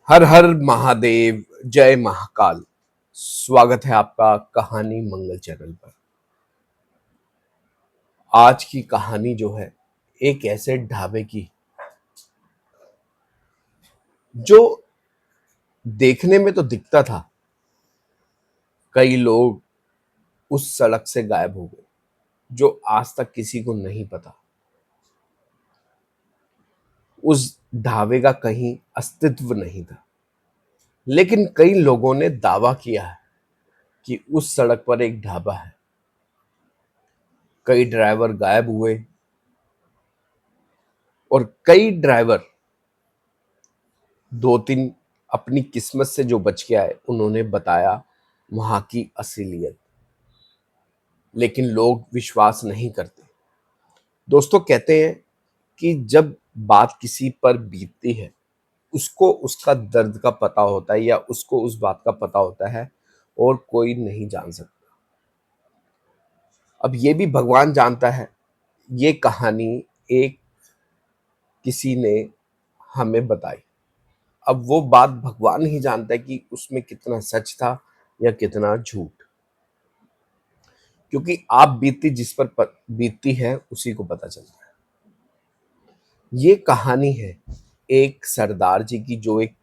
हर हर महादेव, जय महाकाल। स्वागत है आपका कहानी मंगल चैनल पर। आज की कहानी जो है एक ऐसे ढाबे की जो देखने में तो दिखता था। कई लोग उस सड़क से गायब हो गए जो आज तक किसी को नहीं पता। उस ढाबे का कहीं अस्तित्व नहीं था, लेकिन कई लोगों ने दावा किया है कि उस सड़क पर एक ढाबा है। कई ड्राइवर गायब हुए और कई ड्राइवर दो तीन अपनी किस्मत से जो बच के आए उन्होंने बताया वहां की असलियत, लेकिन लोग विश्वास नहीं करते। दोस्तों, कहते हैं कि जब बात किसी पर बीतती है उसको उसका दर्द का पता होता है या उसको उस बात का पता होता है और कोई नहीं जान सकता। अब ये भी भगवान जानता है। ये कहानी एक किसी ने हमें बताई। अब वो बात भगवान ही जानता है कि उसमें कितना सच था या कितना झूठ, क्योंकि आप बीतती जिस पर बीतती है उसी को पता चलता है। ये कहानी है एक सरदार जी की जो एक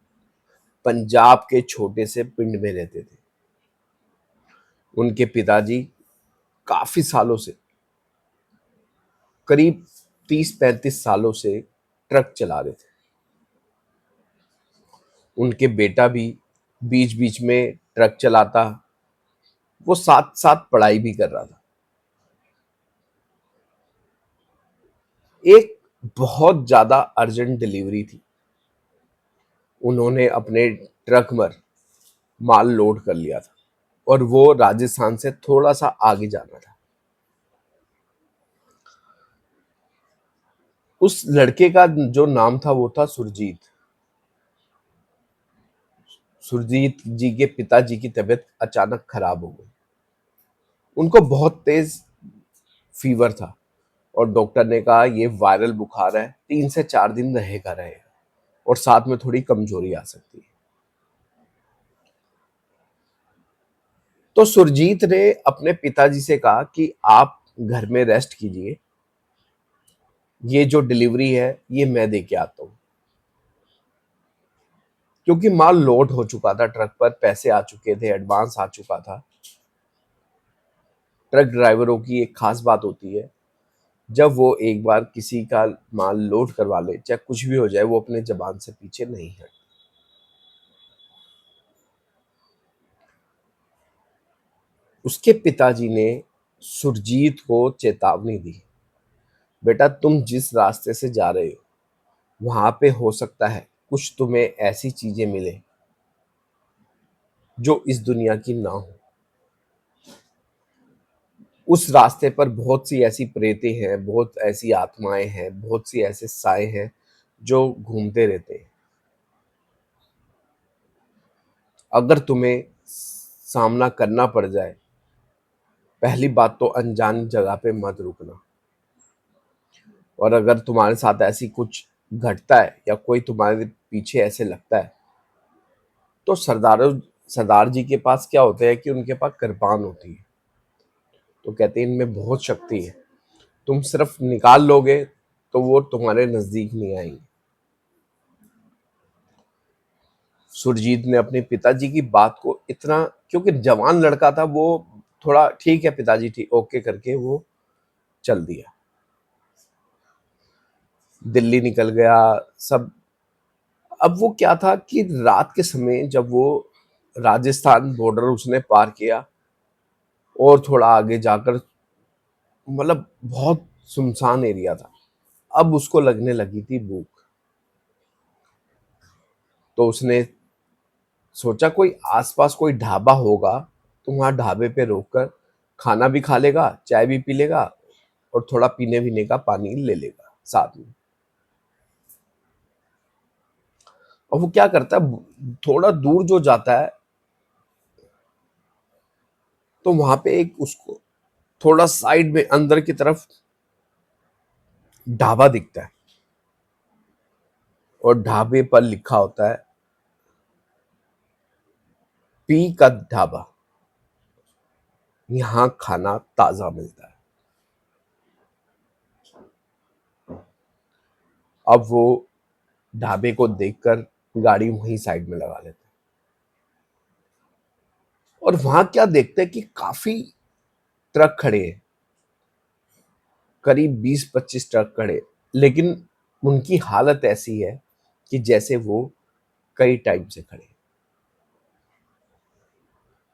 पंजाब के छोटे से पिंड में रहते थे। उनके पिताजी काफी सालों से, करीब 30-35 सालों से ट्रक चला रहे थे। उनके बेटा भी बीच बीच में ट्रक चलाता, वो साथ साथ पढ़ाई भी कर रहा था। एक बहुत ज्यादा अर्जेंट डिलीवरी थी। उन्होंने अपने ट्रक पर माल लोड कर लिया था और वो राजस्थान से थोड़ा सा आगे जाना था। उस लड़के का जो नाम था वो था सुरजीत। सुरजीत जी के पिताजी की तबीयत अचानक खराब हो गई। उनको बहुत तेज फीवर था और डॉक्टर ने कहा ये वायरल बुखार है, 3 से 4 दिन रहेगा और साथ में थोड़ी कमजोरी आ सकती है। तो सुरजीत ने अपने पिताजी से कहा कि आप घर में रेस्ट कीजिए, ये जो डिलीवरी है ये मैं दे के आता हूँ। क्योंकि माल लोड हो चुका था, ट्रक पर पैसे आ चुके थे, एडवांस आ चुका था। ट्रक ड्राइवरों की एक खास बात होती है, जब वो एक बार किसी का माल लोड करवा ले, चाहे कुछ भी हो जाए, वो अपने जबान से पीछे नहीं हट। उसके पिताजी ने सुरजीत को चेतावनी दी, बेटा तुम जिस रास्ते से जा रहे हो वहां पे हो सकता है कुछ तुम्हें ऐसी चीजें मिले जो इस दुनिया की ना हो। उस रास्ते पर बहुत सी ऐसी प्रेतें हैं, बहुत ऐसी आत्माएं हैं, बहुत सी ऐसे साए हैं जो घूमते रहते हैं। अगर तुम्हें सामना करना पड़ जाए, पहली बात तो अनजान जगह पे मत रुकना। और अगर तुम्हारे साथ ऐसी कुछ घटता है या कोई तुम्हारे पीछे ऐसे लगता है, तो सरदार जी के पास क्या होता है कि उनके पास कृपान होती है। तो कहते हैं इनमें बहुत शक्ति है, तुम सिर्फ निकाल लोगे तो वो तुम्हारे नजदीक नहीं आएंगे। सुरजीत ने अपने पिताजी की बात को इतना, क्योंकि जवान लड़का था, वो थोड़ा ठीक है पिताजी ठीक ओके करके वो चल दिया। दिल्ली निकल गया सब। अब वो क्या था कि रात के समय जब वो राजस्थान बॉर्डर उसने पार किया और थोड़ा आगे जाकर, मतलब बहुत सुनसान एरिया था, अब उसको लगने लगी थी भूख। तो उसने सोचा कोई आसपास कोई ढाबा होगा, तो वहां ढाबे पे रोककर खाना भी खा लेगा, चाय भी पी लेगा और थोड़ा पीने वीने का पानी ले लेगा साथ में। और वो क्या करता है, थोड़ा दूर जो जाता है तो वहां पे एक उसको थोड़ा साइड में अंदर की तरफ ढाबा दिखता है और ढाबे पर लिखा होता है पी का ढाबा, यहाँ खाना ताजा मिलता है। अब वो ढाबे को देखकर गाड़ी वहीं साइड में लगा लेते हैं और वहां क्या देखते हैं कि काफी ट्रक खड़े हैं, करीब 20-25 ट्रक खड़े, लेकिन उनकी हालत ऐसी है कि जैसे वो कई टाइम से खड़े।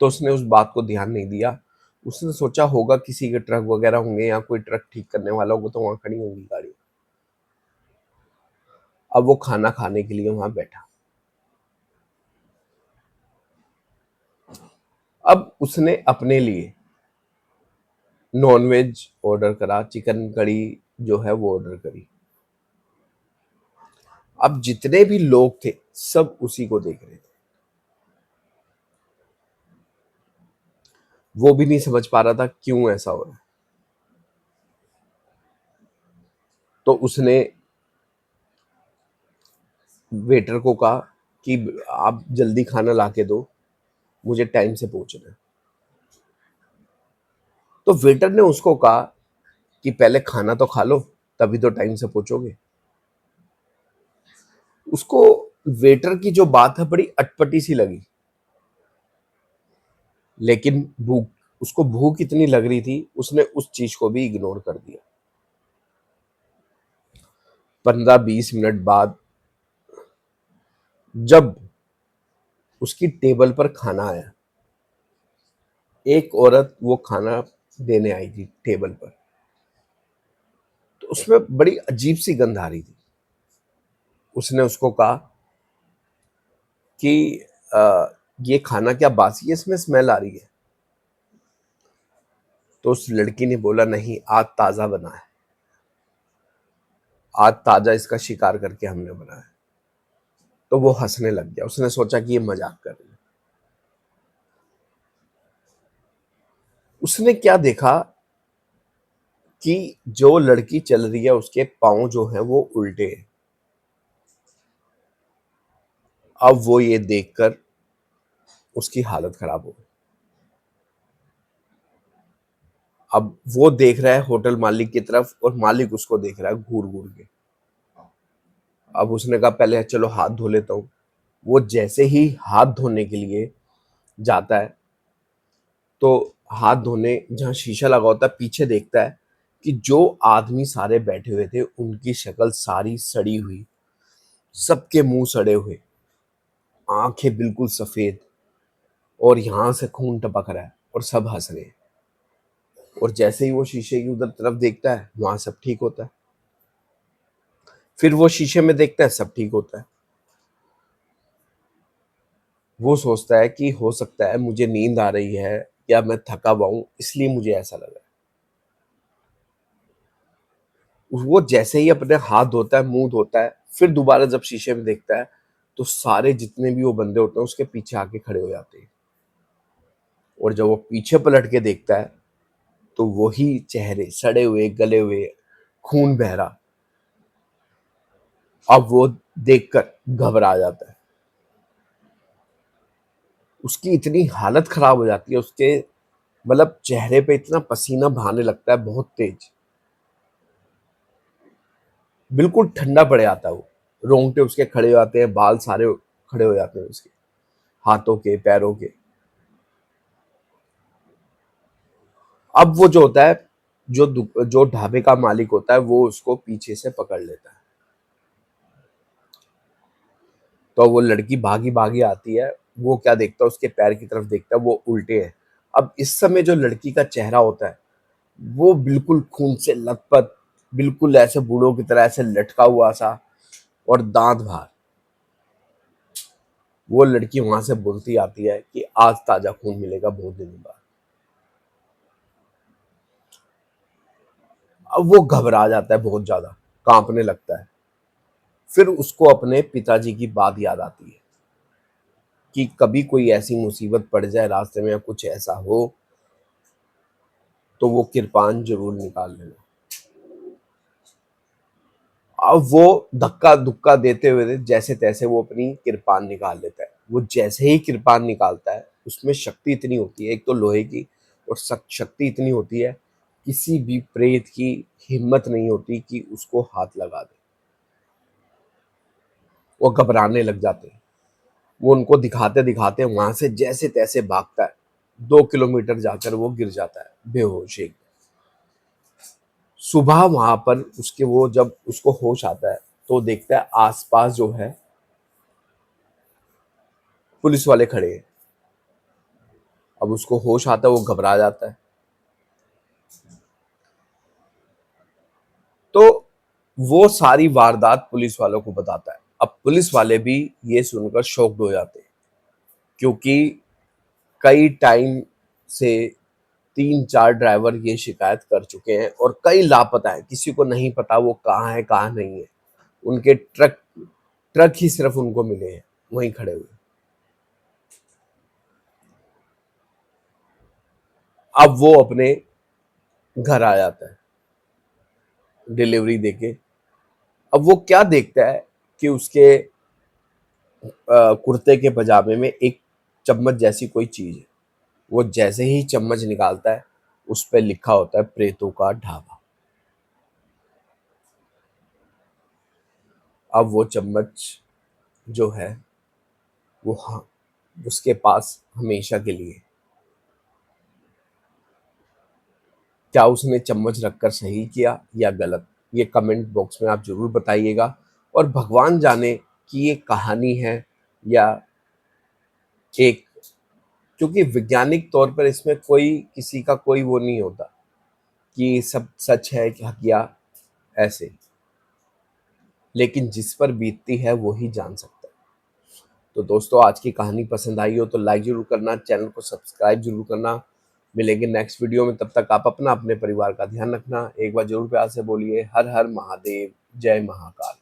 तो उसने उस बात को ध्यान नहीं दिया। उसने सोचा होगा किसी के ट्रक वगैरह होंगे या कोई ट्रक ठीक करने वाला होगा तो वहां खड़ी होंगी गाड़ी। अब वो खाना खाने के लिए वहां बैठा। अब उसने अपने लिए नॉनवेज ऑर्डर करा, चिकन कड़ी जो है वो ऑर्डर करी। अब जितने भी लोग थे सब उसी को देख रहे थे। वो भी नहीं समझ पा रहा था क्यों ऐसा हो रहा है। तो उसने वेटर को कहा कि आप जल्दी खाना ला के दो, मुझे टाइम से पहुंचना है। तो वेटर ने उसको कहा कि पहले खाना तो खा लो, तभी तो टाइम से पहुंचोगे। उसको वेटर की जो बात है बड़ी अटपटी सी लगी, लेकिन भूख, उसको भूख इतनी लग रही थी, उसने उस चीज को भी इग्नोर कर दिया। 15-20 मिनट बाद जब उसकी टेबल पर खाना आया, एक औरत वो खाना देने आई थी टेबल पर, तो उसमें बड़ी अजीब सी गंध आ रही थी। उसने उसको कहा कि ये खाना क्या बासी है, इसमें स्मेल आ रही है। तो उस लड़की ने बोला नहीं, आज ताजा बना है, आज ताजा इसका शिकार करके हमने बनाया है। तो वो हंसने लग गया, उसने सोचा कि ये मजाक कर रही है। उसने क्या देखा कि जो लड़की चल रही है उसके पांव जो हैं वो उल्टे हैं। अब वो ये देखकर उसकी हालत खराब हो गई। अब वो देख रहा है होटल मालिक की तरफ और मालिक उसको देख रहा है घूर घूर के। अब उसने कहा पहले चलो हाथ धो लेता हूँ। वो जैसे ही हाथ धोने के लिए जाता है तो हाथ धोने जहाँ शीशा लगा होता है पीछे देखता है कि जो आदमी सारे बैठे हुए थे उनकी शक्ल सारी सड़ी हुई, सबके मुंह सड़े हुए, आंखें बिल्कुल सफेद, और यहाँ से खून टपक रहा है और सब हंस रहे हैं। और जैसे ही वो शीशे की उधर तरफ देखता है वहां सब ठीक होता है। फिर वो शीशे में देखता है सब ठीक होता है। वो सोचता है कि हो सकता है मुझे नींद आ रही है या मैं थका हुआ हूं इसलिए मुझे ऐसा लगा। वो जैसे ही अपने हाथ धोता है, मुंह धोता है, फिर दोबारा जब शीशे में देखता है तो सारे जितने भी वो बंदे होते हैं उसके पीछे आके खड़े हो जाते हैं। और जब वो पीछे पलट के देखता है तो वही चेहरे सड़े हुए, गले हुए, खून बह रहा। अब वो देखकर घबरा जाता है। उसकी इतनी हालत खराब हो जाती है, उसके मतलब चेहरे पे इतना पसीना बहाने लगता है बहुत तेज, बिल्कुल ठंडा पड़ जाता है वो। रोंगटे उसके खड़े हो जाते हैं, बाल सारे खड़े हो जाते हैं उसके, हाथों के, पैरों के। अब वो जो होता है, जो ढाबे का मालिक होता है वो उसको पीछे से पकड़ लेता है। तो वो लड़की भागी भागी आती है, वो क्या देखता है, उसके पैर की तरफ देखता है, वो उल्टे हैं। अब इस समय जो लड़की का चेहरा होता है वो बिल्कुल खून से लथपथ, बिल्कुल ऐसे बूढ़ों की तरह ऐसे लटका हुआ सा, और दांत बाहर। वो लड़की वहां से बोलती आती है कि आज ताजा खून मिलेगा बहुत दिनों बाद। अब वो घबरा जाता है बहुत ज्यादा, कांपने लगता है। फिर उसको अपने पिताजी की बात याद आती है कि कभी कोई ऐसी मुसीबत पड़ जाए रास्ते में या कुछ ऐसा हो तो वो कृपान जरूर निकाल लेना। अब वो धक्का धुक्का देते हुए जैसे तैसे वो अपनी कृपान निकाल लेता है। वो जैसे ही कृपान निकालता है उसमें शक्ति इतनी होती है, एक तो लोहे की, और शक्ति इतनी होती है, किसी भी प्रेत की हिम्मत नहीं होती कि उसको हाथ लगा दे। वो घबराने लग जाते हैं। वो उनको दिखाते दिखाते वहां से जैसे तैसे भागता है, 2 किलोमीटर जाकर वो गिर जाता है बेहोश एक। सुबह वहां पर उसके, वो जब उसको होश आता है तो देखता है आसपास जो है पुलिस वाले खड़े हैं। अब उसको होश आता है, वो घबरा जाता है। तो वो सारी वारदात पुलिस वालों को बताता है। अब पुलिस वाले भी ये सुनकर शॉक्ड हो जाते हैं, क्योंकि कई टाइम से 3-4 ड्राइवर ये शिकायत कर चुके हैं और कई लापता है, किसी को नहीं पता वो कहाँ है कहाँ नहीं है। उनके ट्रक ट्रक ही सिर्फ उनको मिले हैं वहीं खड़े हुए। अब वो अपने घर आ जाता है डिलीवरी देके। अब वो क्या देखता है कि उसके कुर्ते के पजामे में एक चम्मच जैसी कोई चीज है। वो जैसे ही चम्मच निकालता है, उस पर लिखा होता है प्रेतों का ढाबा। अब वो चम्मच जो है वो, हाँ, उसके पास हमेशा के लिए। क्या उसने चम्मच रखकर सही किया या गलत, ये कमेंट बॉक्स में आप जरूर बताइएगा। और भगवान जाने कि ये कहानी है या एक, क्योंकि वैज्ञानिक तौर पर इसमें कोई किसी का कोई वो नहीं होता कि सब सच है या ऐसे, लेकिन जिस पर बीतती है वो ही जान सकता है। तो दोस्तों, आज की कहानी पसंद आई हो तो लाइक जरूर करना, चैनल को सब्सक्राइब जरूर करना। मिलेंगे नेक्स्ट वीडियो में, तब तक आप अपना अपने परिवार का ध्यान रखना। एक बार जरूर प्यार से बोलिए हर हर महादेव, जय महाकाल।